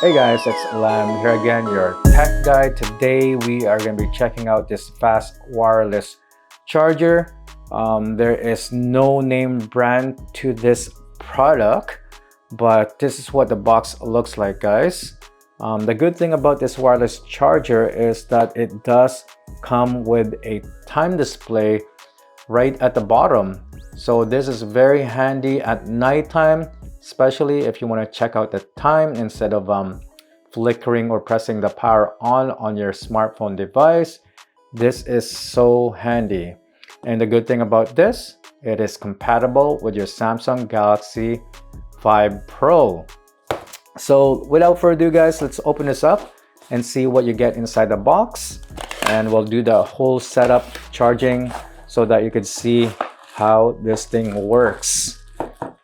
Hey guys, it's Lam here again, your tech guide. Today we are going to be checking out this fast wireless charger. There is no name brand to this product, but this is what the box looks like, guys. The good thing about this wireless charger is that it does come with a time display right at the bottom. So this is very handy at nighttime, especially if you want to check out the time instead of flickering or pressing the power on your smartphone device. This is so handy. And the good thing about this, it is compatible with your Samsung Galaxy 5 Pro. So without further ado, guys, let's open this up and see what you get inside the box. And we'll do the whole setup charging so that you can see how this thing works.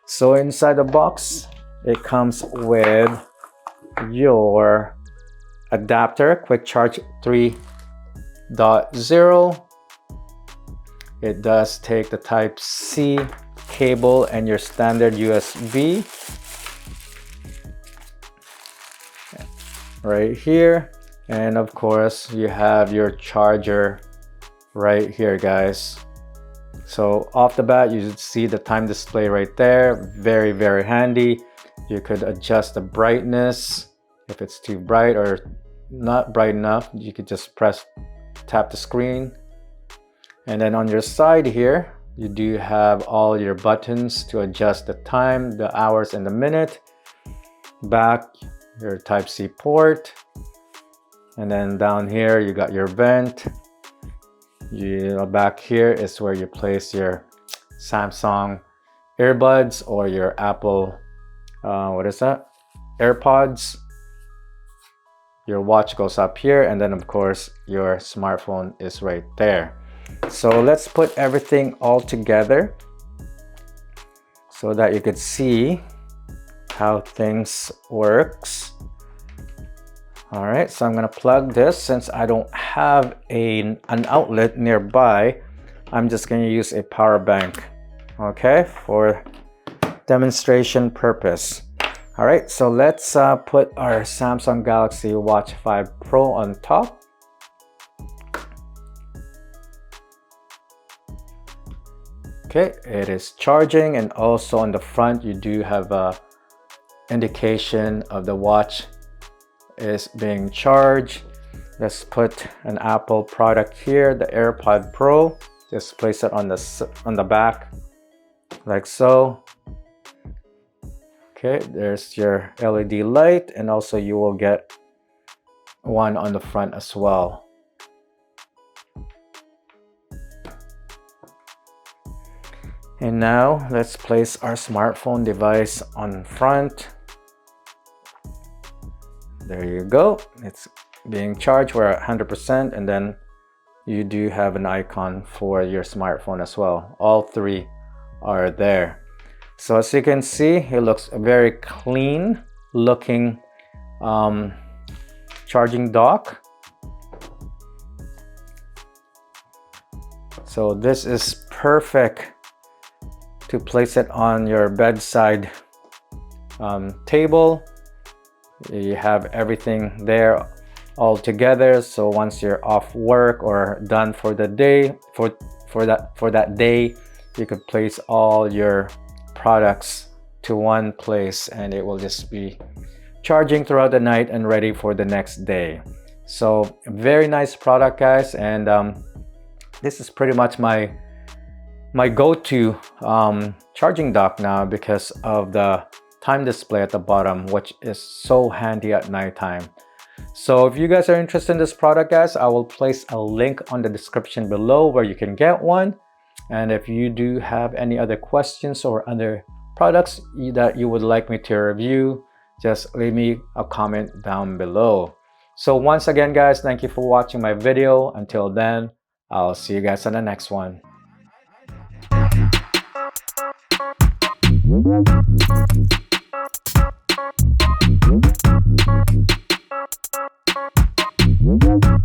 So inside the box, it comes with your adapter, quick charge 3.0. It does take the type C cable and your standard USB right here, and of course you have your charger right here, guys. So off the bat, you see the time display right there. Very handy. You could adjust the brightness if it's too bright or not bright enough. You could just tap the screen. And then on your side here, you do have all your buttons to adjust the time, the hours, and the minute. Back, your type C port. And then down here, you got your vent. Back here is where you place your Samsung earbuds or your Apple AirPods. Your watch goes up here, and then of course your smartphone is right there. So let's put everything all together so that you could see how things works. All right, so I'm gonna plug this. Since I don't have an outlet nearby, I'm just gonna use a power bank, okay, for demonstration purpose. All right, so let's put our Samsung Galaxy Watch 5 Pro on top. Okay, it is charging, and also on the front you do have a indication of the watch is being charged. Let's put an Apple product here, the AirPod Pro. Just place it on the back like so. Okay, there's your LED light, and also you will get one on the front as well. And now let's place our smartphone device on front. There you go. It's being charged. We're at 100%, and then you do have an icon for your smartphone as well. All three are there. So as you can see, it looks a very clean looking charging dock. So this is perfect to place it on your bedside table. You have everything there all together, so once you're off work or done for the day, for that day, you could place all your products to one place, and it will just be charging throughout the night and ready for the next day. So very nice product, guys, and this is pretty much my go-to charging dock now because of the time display at the bottom, which is so handy at nighttime. So if you guys are interested in this product, guys, I will place a link on the description below where you can get one. And if you do have any other questions or other products that you would like me to review, just leave me a comment down below. So once again, guys, thank you for watching my video. Until then, I'll see you guys on the next one. Thank you.